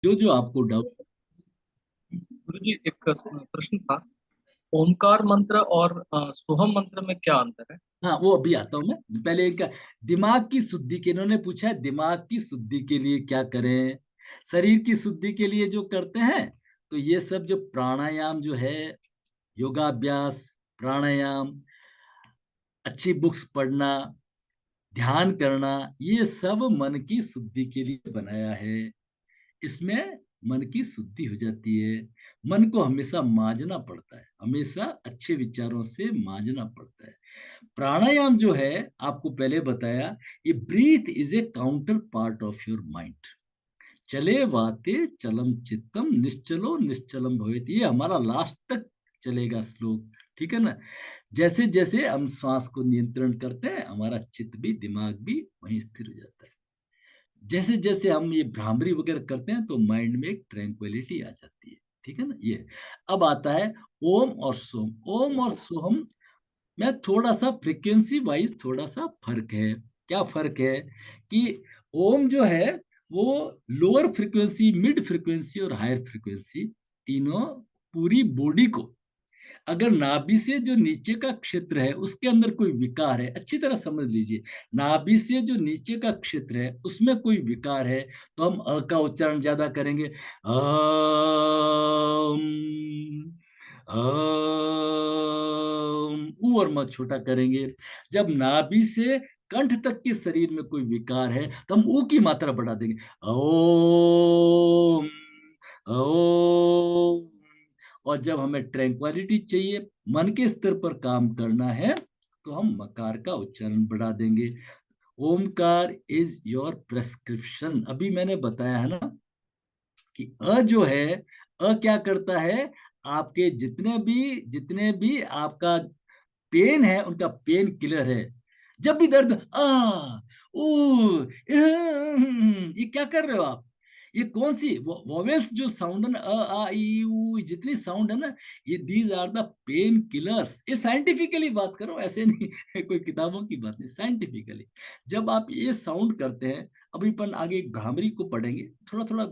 जो जो आपको डाउट। गुरु जी, एक प्रश्न था। ओमकार मंत्र और सोहम मंत्र में क्या अंतर है? हाँ, वो अभी आता हूं मैं। पहले इनका दिमाग की शुद्धि के, इन्होंने पूछा है दिमाग की शुद्धि के लिए क्या करें, शरीर की शुद्धि के लिए जो करते हैं। तो ये सब जो प्राणायाम जो है, योगाभ्यास, प्राणायाम, अच्छी बुक्स पढ़ना, ध्यान करना, ये सब मन की शुद्धि के लिए बनाया है। इसमें मन की शुद्धि हो जाती है। मन को हमेशा मांजना पड़ता है, हमेशा अच्छे विचारों से मांजना पड़ता है। प्राणायाम जो है, आपको पहले बताया, ये breath is a counterpart of your mind. चले वाते चलम चित्तम निश्चलो निश्चलम भवेत, ये हमारा लास्ट तक चलेगा श्लोक। ठीक है ना। जैसे जैसे हम श्वास को नियंत्रण करते हैं, हमारा चित्त भी, दिमाग भी वहीं स्थिर हो जाता है। जैसे जैसे हम ये भ्रामरी वगैरह करते हैं तो माइंड में एक ट्रैंक्विलिटी आ जाती है। ठीक है ना। ये अब आता है ओम और सोम। ओम और सोम में थोड़ा सा फ्रीक्वेंसी वाइज थोड़ा सा फर्क है। क्या फर्क है कि ओम जो है वो लोअर फ्रीक्वेंसी, मिड फ्रीक्वेंसी और हायर फ्रीक्वेंसी, तीनों पूरी बॉडी को, अगर नाभि से जो नीचे का क्षेत्र है उसके अंदर कोई विकार है, अच्छी तरह समझ लीजिए, नाभि से जो नीचे का क्षेत्र है उसमें कोई विकार है, तो हम अ का उच्चारण ज्यादा करेंगे, ऊ और म छोटा करेंगे। जब नाभि से कंठ तक के शरीर में कोई विकार है तो हम ऊ की मात्रा बढ़ा देंगे, ओम, ओम। और जब हमें ट्रैंक्विलिटी चाहिए, मन के स्तर पर काम करना है, तो हम मकार का उच्चारण बढ़ा देंगे। Omkar is your prescription. अभी मैंने बताया है ना कि अ जो है, अ क्या करता है, आपके जितने भी आपका पेन है उनका पेन किलर है। जब भी दर्द, ये क्या कर रहे हो आप, ये कौन सी वोवेल्स जो साउंड है ना, आ ई ऊ, जितनी साउंड है ना, ये these are the painkillers. ये साइंटिफिकली बात करो, ऐसे नहीं कोई किताबों की बात नहीं, साइंटिफिकली। जब आप ये साउंड करते हैं, अभी अपन आगे एक भ्रामरी को पढ़ेंगे, थोड़ा थोड़ा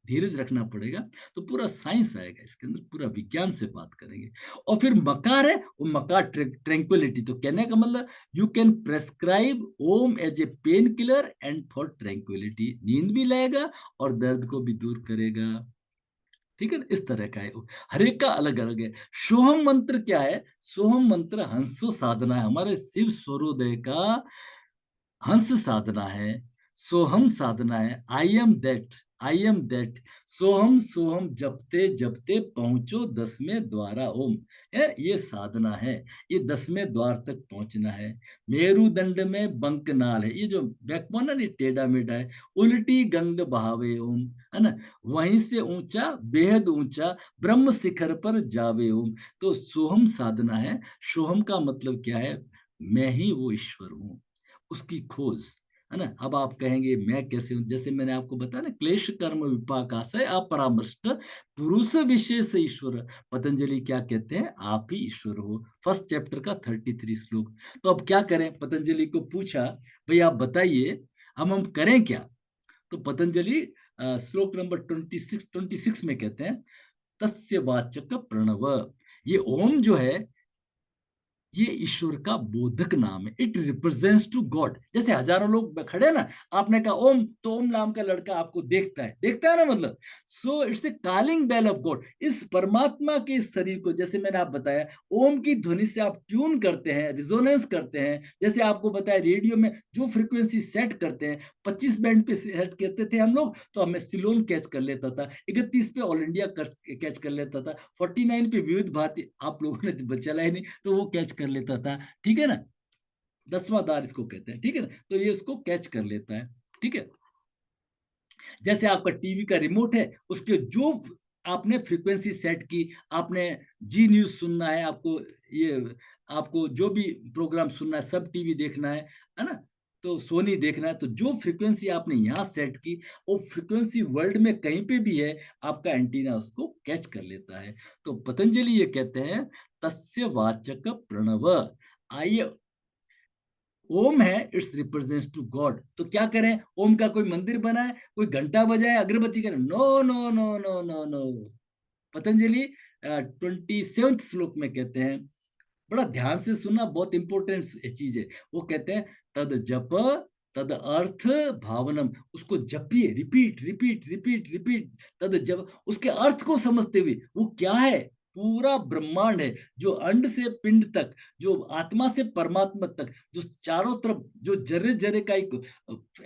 धीरज रखना पड़ेगा, तो पूरा साइंस आएगा इसके अंदर, पूरा विज्ञान से बात करेंगे। और फिर मकार है, वो मकार ट्रैंक्विलिटी, तो कहने का मतलब you can prescribe Om as a painkiller and for tranquillity, नींद भी लाएगा और दर्द को भी दूर करेगा। ठीक है ना, इस तरह का है। हर एक का अलग अलग है। सोहम मंत्र क्या है, सोहम मंत्र हंसो साधना है, हमारे शिव स्वरोदय का हंस साधना है, सोहम साधना है। I am that, I am that, सोहम सोहम जपते जपते पहुंचो 10वें द्वारा ओम। ये साधना है, ये 10वें द्वार तक पहुंचना है। मेरुदंड में बंकनाल है, ये जो बैकबोन है, ये टेढ़ा मेढ़ा है। उल्टी गंग बहावे ओम, है ना, वहीं से ऊंचा, बेहद ऊंचा, ब्रह्म शिखर पर जावे ओम। तो सोहम साधना है। सोहम का मतलब क्या है, मैं ही वो ईश्वर हूँ, उसकी खोज, है ना। अब आप कहेंगे मैं कैसे हूं, जैसे मैंने आपको बताया ना, क्लेश कर्म विपाकाशय अपरामृष्ट पुरुष विशेष ईश्वर। पतंजलि क्या कहते हैं, आप ही ईश्वर हो, फर्स्ट चैप्टर का 33 श्लोक। तो अब क्या करें, पतंजलि को पूछा, भाई आप बताइए हम करें क्या। तो पतंजलि श्लोक नंबर 26 में कहते हैं, तस्य वाचक प्रणव। ये ओम जो है, ये ईश्वर का बोधक नाम है, इट रिप्रेजेंट्स टू गॉड। जैसे हजारों लोग खड़े ना, आपने कहा ओम, तो ओम नाम का लड़का आपको देखता है, देखता है ना, मतलब so it's a calling bell of God. इस परमात्मा के इस शरीर को, जैसे मैंने आप बताया, ओम की ध्वनि से आप ट्यून करते हैं, रिजोनेंस करते हैं। जैसे आपको बताया, रेडियो में जो फ्रीक्वेंसी सेट करते हैं, 25 बैंड पे सेट करते थे हम लोग, तो हमें सिलोन कैच कर लेता था, 31 पे ऑल इंडिया कैच कर लेता था, 49 पे विविध भारती, आप लोगों ने बचा ही नहीं, तो वो कैच कर लेता था। ठीक है ना, 10वां द्वार इसको कहते हैं। ठीक है ना, तो ये उसको कैच कर लेता है। ठीक है। जैसे आपका टीवी का रिमोट है, उसके जो आपने फ्रीक्वेंसी सेट की, आपने जी न्यूज सुनना है, आपको ये, आपको जो भी प्रोग्राम सुनना है, सब टीवी देखना है ना, तो सोनी देखना है, तो जो फ्रीक्वेंसी आपने यहाँ सेट की, वो फ्रीक्वेंसी वर्ल्ड में कहीं पे भी है, आपका एंटीना उसको कैच कर लेता है। तो पतंजलि ये कहते हैं, तस्य वाचक प्रणव। आइए, ओम है, इट्स रिप्रेजेंट्स टू गॉड। तो क्या करें, ओम का कोई मंदिर बनाए, कोई घंटा बजाए, अगरबत्ती करें? No no no no no no. Patanjali 27वें श्लोक में कहते हैं, बड़ा ध्यान से सुनना, बहुत इंपॉर्टेंट चीज है। वो कहते हैं तद जप तद अर्थ भावनम, उसको जपिए, रिपीट रिपीट रिपीट रिपीट। तद जप, उसके अर्थ को समझते हुए, वो क्या है, पूरा ब्रह्मांड है, जो अंड से पिंड तक, जो आत्मा से परमात्मा तक, जो चारों तरफ जो जर्रे जर्रे का एक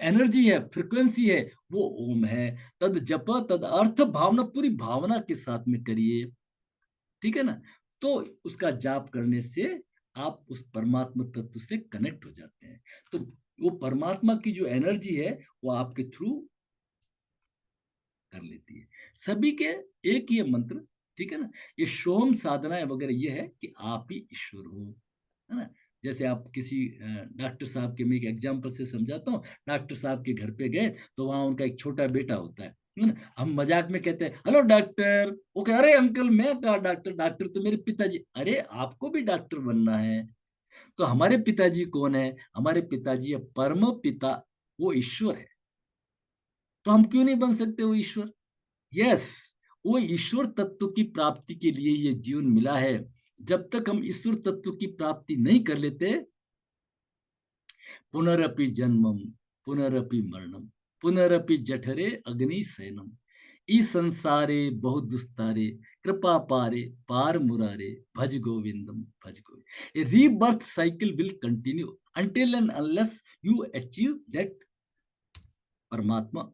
एनर्जी है, फ्रिक्वेंसी है, वो ओम है। तद जप तद अर्थ भावना, पूरी भावना के साथ में करिए, ठीक है ना। तो उसका जाप करने से आप उस परमात्मा तत्व से कनेक्ट हो जाते हैं। तो वो परमात्मा की जो एनर्जी है वो आपके थ्रू कर लेती है। सभी के एक ही है मंत्र, ठीक है ना। ये सोम साधना वगैरह ये है कि आप ही ईश्वर हो, है ना। जैसे आप किसी डॉक्टर साहब के, मैं एक एग्जाम्पल से समझाता हूँ। डॉक्टर साहब के घर पे गए तो वहां उनका एक छोटा बेटा होता है ना। हम मजाक में कहते हैं हेलो डॉक्टर, वो कह अरे अंकल मैं कहा डॉक्टर, डॉक्टर तो मेरे पिताजी। अरे आपको भी डॉक्टर बनना है। तो हमारे पिताजी कौन है, हमारे पिताजी है परम पिता, वो ईश्वर है। तो हम क्यों नहीं बन सकते वो ईश्वर? यस, वो ईश्वर तत्व की प्राप्ति के लिए ये जीवन मिला है। जब तक हम ईश्वर तत्व की प्राप्ति नहीं कर लेते, पुनरपि जन्मम पुनरपि मरणम पुनरपि जठरे अग्नि शयनम, ई संसारे बहुत दुस्तारे कृपा पारे पार मुरारे भज गोविंदम भज Govind. A rebirth cycle will continue until and unless you achieve that परमात्मा,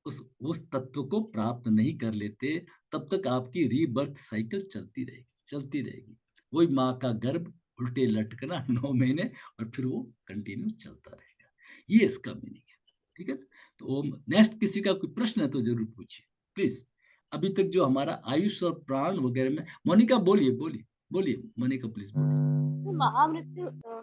उस तत्व को प्राप्त नहीं कर लेते, तब तक आपकी रीबर्थ साइकिल चलती रहेगी, चलती रहेगी। वही माँ का गर्भ, उल्टे लटकना 9 महीने, और फिर वो कंटिन्यू चलता रहेगा। ये इसका मीनिंग है, ठीक है। तो ओम, नेक्स्ट किसी का कोई प्रश्न है तो जरूर पूछिए प्लीज। अभी तक जो हमारा आयुष और प्राण वगैरह में, मोनिका बोलिए बोलिए बोलिए, मोनिका प्लीज बोलिए। तो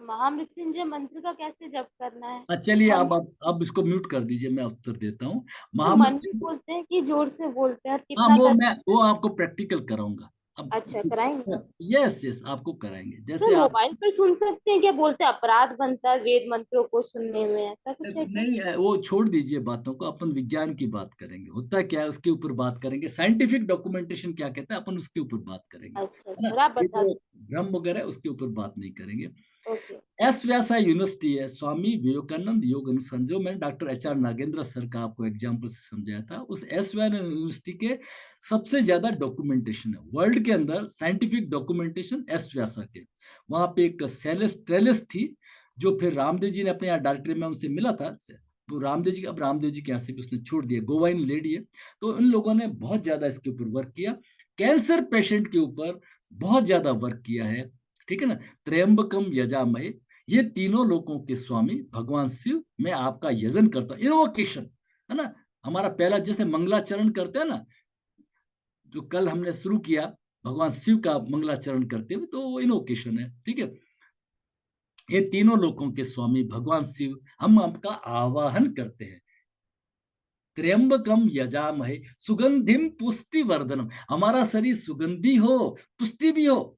महामृत्युंजय मंत्र का कैसे जप करना है? चलिए मन अब इसको म्यूट कर दीजिए, मैं उत्तर देता हूँ। तो मन में महामृत्यु, बोलते हैं कि जोर से बोलते हैं, और हाँ कितना कर? वो आपको प्रैक्टिकल कराऊंगा अब। अच्छा, कराएंगे। यस यस, आपको कराएंगे। तो जैसे आप, मोबाइल पर सुन सकते हैं क्या? बोलते हैं अपराध बनता है वेद मंत्रों को सुनने में, ऐसा कुछ है क्या? नहीं वो छोड़ दीजिए बातों को, अपन विज्ञान की बात करेंगे, होता क्या है उसके ऊपर बात करेंगे, साइंटिफिक डॉक्यूमेंटेशन क्या कहता है अपन उसके ऊपर बात करेंगे, अच्छा, है ना। फिर आप ये बता जो दो। भ्रम वगैरह है उसके ऊपर बात नहीं करेंगे। ओके। एस व्यासा यूनिवर्सिटी है, स्वामी विवेकानंद योग अनुसंधान, जो मैंने डॉक्टर HR नागेंद्र सर का आपको एग्जाम्पल से समझाया था, उस एस व्यासा यूनिवर्सिटी के सबसे ज्यादा डॉक्यूमेंटेशन है वर्ल्ड के अंदर, साइंटिफिक डॉक्यूमेंटेशन एस व्यासा के। वहां पे एक सेलेस ट्रेलिस थी, जो फिर रामदेव जी ने अपने यहाँ डॉक्टरी में उनसे मिला था। वो रामदेव जी, अब रामदेव जी के यहाँ से भी उसने छोड़ दिया, गोवाइन लेडी है। तो इन लोगों ने बहुत ज्यादा इसके ऊपर वर्क किया, कैंसर पेशेंट के ऊपर बहुत ज्यादा वर्क किया है, ठीक है ना। त्र्यंबकम यजामहे, ये तीनों लोगों के स्वामी भगवान शिव, मैं आपका यजन करता हूँ, इनवोकेशन, है ना। हमारा पहला जैसे मंगलाचरण करते हैं ना, जो कल हमने शुरू किया भगवान शिव का मंगलाचरण करते हुए, तो वो इनवोकेशन है, ठीक है। ये तीनों लोगों के स्वामी भगवान शिव, हम आपका आवाहन करते हैं। त्र्यंबकम यजामहे सुगंधिम पुष्टि वर्धनम, हमारा शरीर सुगंधी हो, पुष्टि भी हो,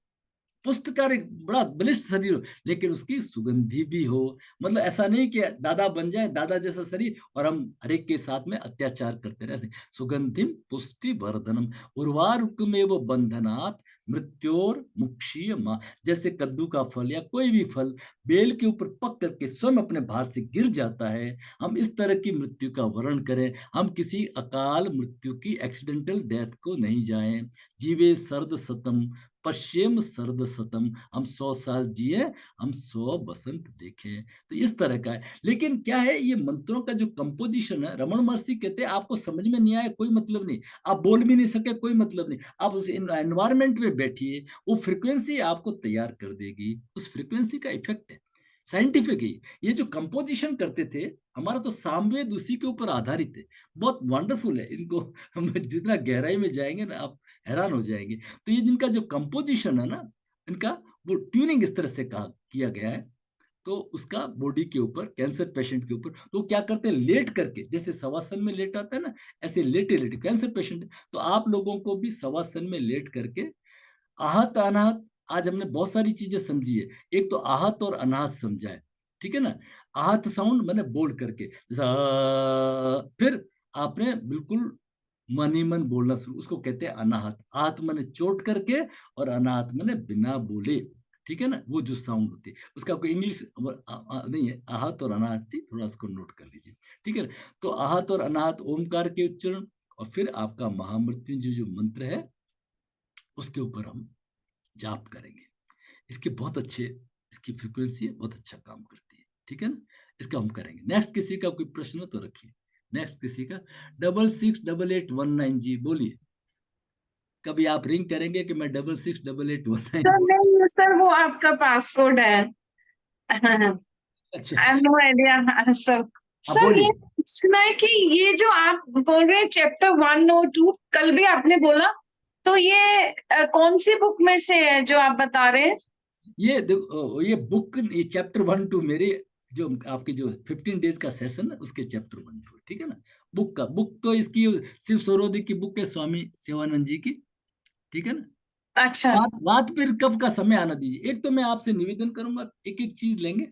पुष्टकारी बड़ा बलिष्ठ शरीर हो, लेकिन उसकी सुगंधी भी हो। मतलब ऐसा नहीं कि दादा बन जाए, दादा जैसा शरीर, और हम हरेक के साथ में अत्याचार करते रहे। ऐसे सुगंधिम पुष्टि वर्धनम उर्वारुकमेव बंधनात् मृत्योर मुक्षीय माँ, जैसे कद्दू का फल या कोई भी फल बेल के ऊपर पक करके स्वयं अपने भार से गिर जाता है, हम इस तरह की मृत्यु का वर्ण करें। हम किसी अकाल मृत्यु की एक्सीडेंटल डेथ को नहीं जाएं। जीवे सर्द सतम पश्चिम सर्द सतम, हम 100 साल जिए, हम 100 बसंत देखे। तो इस तरह का है। लेकिन क्या है, ये मंत्रों का जो कंपोजिशन है, रमन महर्षि कहते हैं आपको समझ में नहीं आया कोई मतलब नहीं, आप बोल भी नहीं सके कोई मतलब नहीं, आप उस एनवायरमेंट में बैठिए, वो फ्रिक्वेंसी आपको तैयार कर देगी, उस फ्रिक्वेंसी का इफेक्ट है, साइंटिफिक ही। ये जो कंपोजिशन करते थे, हमारा तो सामवेद उसी के ऊपर आधारित है, बहुत वंडरफुल है इनको। हम जितना गहराई में जाएंगे ना, आप हैरान हो जाएंगे। तो ये जिनका जो कंपोजिशन है ना, इनका वो ट्यूनिंग इस तरह से कहा किया गया है। तो उसका बॉडी के ऊपर, कैंसर पेशेंट के ऊपर, तो क्या करते हैं, लेट करके, जैसे शवासन में लेट आता है ना, ऐसे लेटे लेटे कैंसर पेशेंट, तो आप लोगों को भी शवासन में लेट करके आहत अनाहत, आज हमने बहुत सारी चीजें समझी है। एक तो आहत और अनाहत समझा है, ठीक है ना। आहत साउंड मैंने बोल करके, जैसा फिर आपने बिल्कुल मन ही मन बोलना शुरू, उसको कहते हैं अनाहत। आहत मैंने चोट करके, और अनाहत मैंने बिना बोले। ठीक है ना, वो जो साउंड होती है उसका कोई इंग्लिश नहीं है, आहत और अनाहत थी, थोड़ा उसको नोट कर लीजिए। ठीक है, तो आहत और अनाहत ओमकार के उच्चारण, और फिर आपका महामृत्युंजय जो मंत्र है उसके ऊपर हम जाप करेंगे। इसके बहुत अच्छे, इसकी फ्रीक्वेंसी है, बहुत अच्छा काम करती है। ठीक है ना, इसका हम करेंगे। नेक्स्ट किसी का कोई प्रश्न हो तो रखिए। नेक्स्ट किसी का 668819 जी, बोलिए। कभी आप रिंग करेंगे कि मैं 668819 सर बोल। नहीं सर, वो आपका पासवर्ड है। आई अच्छा, हैव नो आइडिया सर। हाँ सर ये बोलिए। पूछना है कि ये जो आप बोल रहे हैं चैप्टर 1 और 2, कल भी आपने बोला, तो ये कौन सी बुक में से है जो आप बता रहे हैं? ये देखो, ये बुक, ये चैप्टर 1 2 मेरे, जो आपके जो 15 डेज का सेशन है उसके चैप्टर 1 2, ठीक है ना। बुक का, बुक तो इसकी शिव सरोदे की बुक है, स्वामी शिवानंद जी की। ठीक है ना। अच्छा बात फिर कब का समय आना दीजिए। एक तो मैं आपसे निवेदन करूंगा, एक एक चीज लेंगे,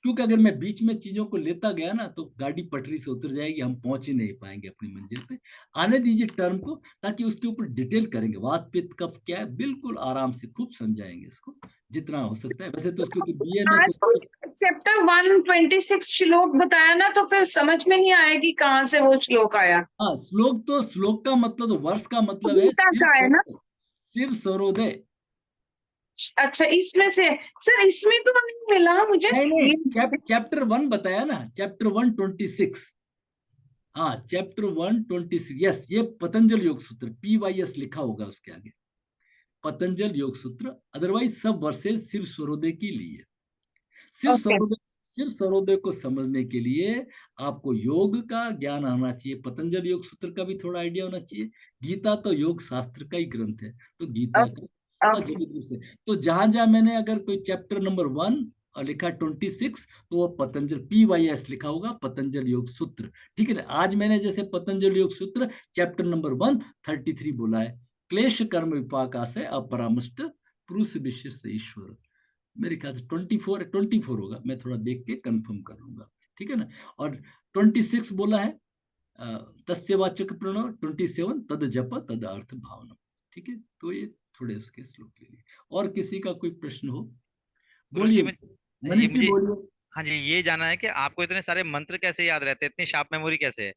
क्योंकि अगर मैं बीच में चीजों को लेता गया ना तो गाड़ी पटरी से उतर जाएगी, हम पहुंच ही नहीं पाएंगे अपनी मंजिल पे। आने दीजिए टर्म को, ताकि उसके ऊपर डिटेल करेंगे, वात पित्त कफ क्या है, बिल्कुल आराम से खूब समझाएंगे इसको जितना हो सकता है। वैसे तो उसके ऊपर बीएमएस। आज चैप्टर 126 श्लोक बताया ना, तो फिर समझ में नहीं आया कि कहाँ से वो श्लोक आया। हाँ, श्लोक तो, श्लोक का मतलब तो वर्ष का मतलब है गीता का है ना? शिव सरोदय। अच्छा, इसमें से। सर इसमें तो नहीं मिला मुझे नहीं नहीं, ये। चैप्टर 1 बताया ना, चैप्टर 126। हाँ, चैप्टर 126, यस, ये पतंजल योग सूत्र, PYS लिखा होगा उसके आगे, पतंजल योग सूत्र। अदरवाइज सब वर्सेस शिव स्वरोदय की लिए। शिव ओके स्वरोदय, शिव स्वरोदय को समझने के लिए आपको योग का ज्ञान आना चाहिए, पतंजल योग सूत्र का भी थोड़ा आइडिया होना चाहिए। गीता तो योग शास्त्र का ही ग्रंथ है, तो गीता का थोड़ा ओके जरूर से। तो जहां जहां मैंने अगर कोई चैप्टर नंबर 1 और लिखा 26, तो वो पतंजल PYS लिखा होगा, पतंजल योग सूत्र। ठीक है ना। आज मैंने जैसे पतंजल योग सूत्र चैप्टर नंबर 133 बोला है, क्लेश कर्म विपाक से अपरामष्ट पुरुष विशिष्ट ईश्वर। मेरे ख्याल से 24 होगा, मैं थोड़ा देख के कंफर्म कर लूंगा। ठीक है ना। और 26 बोला है, तस्य वाचक प्रणव 27, तद जप तद अर्थ भावना। ठीक है, तो ये थोड़े उसके श्लोक ले लिए। और किसी का कोई प्रश्न हो, गुरुजी, बोलिए। ये मनीष जी मुझे, बोलिए। हाँ जी, ये जानना है कि आपको इतने सारे मंत्र कैसे याद रहते हैं, इतनी शार्प मेमोरी कैसे है?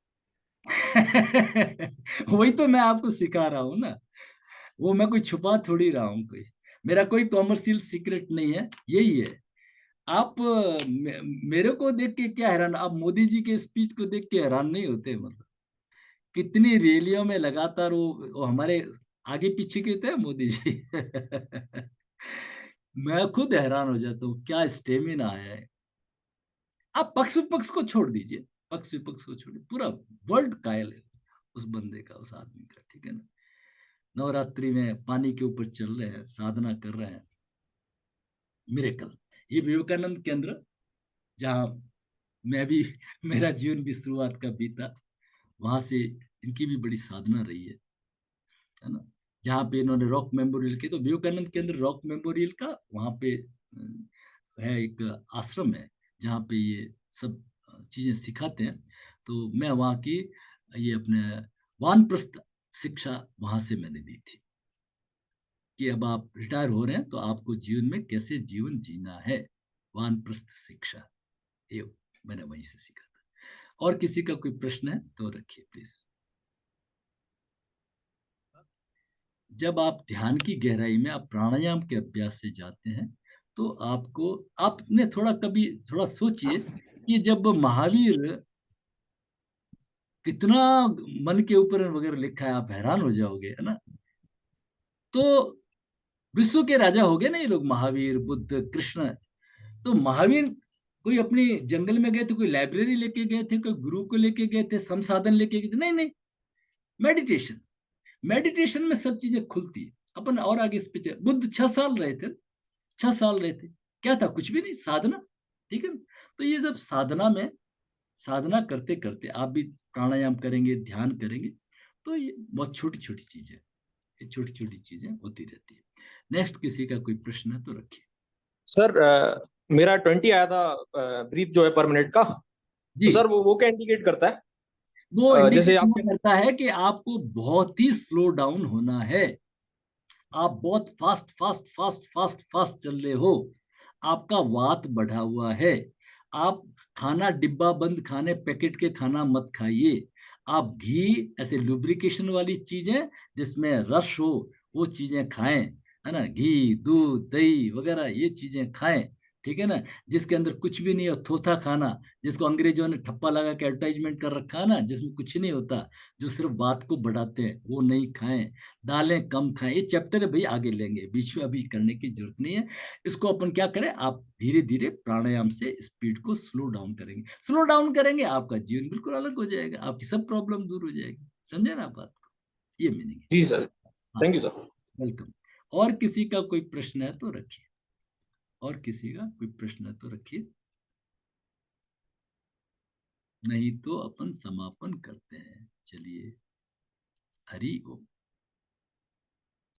वही तो मैं आपको सिखा रहा हूँ ना, वो मैं कोई छुपा थोड़ी रहा हूँ, कोई मेरा कोई कॉमर्शियल सीक्रेट नहीं है, यही है। आप मेरे को देख के क्या हैरान, आप मोदी जी के स्पीच को देख के हैरान नहीं होते? मतलब कितनी रैलियों में लगातार वो हमारे आगे पीछे के थे मोदी जी। मैं खुद हैरान हो जाता हूँ, क्या स्टेमिना है। आप पक्ष विपक्ष को छोड़ दीजिए, पक्ष विपक्ष को छोड़िए, पूरा वर्ल्ड कायल है उस बंदे का, उस आदमी का। ठीक है ना। नवरात्रि में पानी के ऊपर चल रहे हैं, साधना कर रहे हैं, मिरेकल। ये विवेकानंद केंद्र, जहाँ मैं भी मेरा जीवन भी शुरुआत का बीता, वहां से इनकी भी बड़ी साधना रही है ना। जहाँ पे इन्होंने रॉक मेमोरियल के, तो विवेकानंद केंद्र रॉक मेमोरियल का वहाँ पे है एक आश्रम है, जहाँ पे ये सब चीजें सिखाते हैं। तो मैं वहाँ की ये अपने वानप्रस्थ शिक्षा वहां से मैंने दी थी, कि अब आप रिटायर हो रहे हैं तो आपको जीवन में कैसे जीवन जीना है, वानप्रस्थ शिक्षा, ये मैंने वहीं से सीखा था। और किसी का कोई प्रश्न है तो रखिए प्लीज। जब आप ध्यान की गहराई में, आप प्राणायाम के अभ्यास से जाते हैं, तो आपको, आपने थोड़ा कभी थोड़ा सोचिए कि जब महावीर, कितना मन के ऊपर वगैरह लिखा है, आप हैरान हो जाओगे, है ना। तो विश्व के राजा हो गए ना ये लोग, महावीर, बुद्ध, कृष्ण। तो महावीर कोई अपनी जंगल में गए थे, कोई लाइब्रेरी लेके गए थे, कोई गुरु को लेके गए थे, संसाधन लेके गए थे? नहीं नहीं, मेडिटेशन। मेडिटेशन में सब चीजें खुलती है। अपन और आगे इस पे बुद्ध 6 साल रहे थे, 6 साल रहे थे, क्या था? कुछ भी नहीं, साधना। ठीक है ना। तो ये सब साधना में, साधना करते करते आप भी प्राणायाम करेंगे, ध्यान करेंगे, तो ये बहुत छोटी छोटी चीजें, ये छोटी छोटी चीजें होती रहती है। नेक्स्ट किसी का कोई प्रश्न है तो रखिए। सर मेरा 20 आया था ब्रीथ जो है पर मिनट का, जी, तो सर वो क्या इंडिकेट करता है? वो जैसे इंडिकेट आप करता है कि आपको बहुत ही स्लो डाउन होना है। आप बहुत fast fast fast fast fast चल रहे हो, आपका वात बढ़ा हुआ है। आप खाना डिब्बा बंद खाने, पैकेट के खाना मत खाइए। आप घी, ऐसे लुब्रिकेशन वाली चीजें जिसमें रस हो, वो चीजें खाएं, है ना। घी, दूध, दही वगैरह ये चीजें खाएं, ठीक है ना। जिसके अंदर कुछ भी नहीं हो, थोथा खाना, जिसको अंग्रेजों ने ठप्पा लगा के एडवर्टाइजमेंट कर रखा है ना, जिसमें कुछ नहीं होता, जो सिर्फ बात को बढ़ाते हैं, वो नहीं खाएं। दालें कम खाएं। ये चैप्टर है भाई, आगे लेंगे, बीच में अभी करने की जरूरत नहीं है। इसको अपन क्या करें, आप धीरे धीरे प्राणायाम से स्पीड को स्लो डाउन करेंगे। स्लो डाउन करेंगे, आपका जीवन बिल्कुल अलग हो जाएगा, आपकी सब प्रॉब्लम दूर हो जाएगी। समझे ना आप बात को? ये मीनिंग है। जी सर, हाँ, थैंक यू सर। वेलकम। और किसी का कोई प्रश्न है तो रखिए, और किसी का कोई प्रश्न है तो रखिए, नहीं तो अपन समापन करते हैं। चलिए, हरि ओम।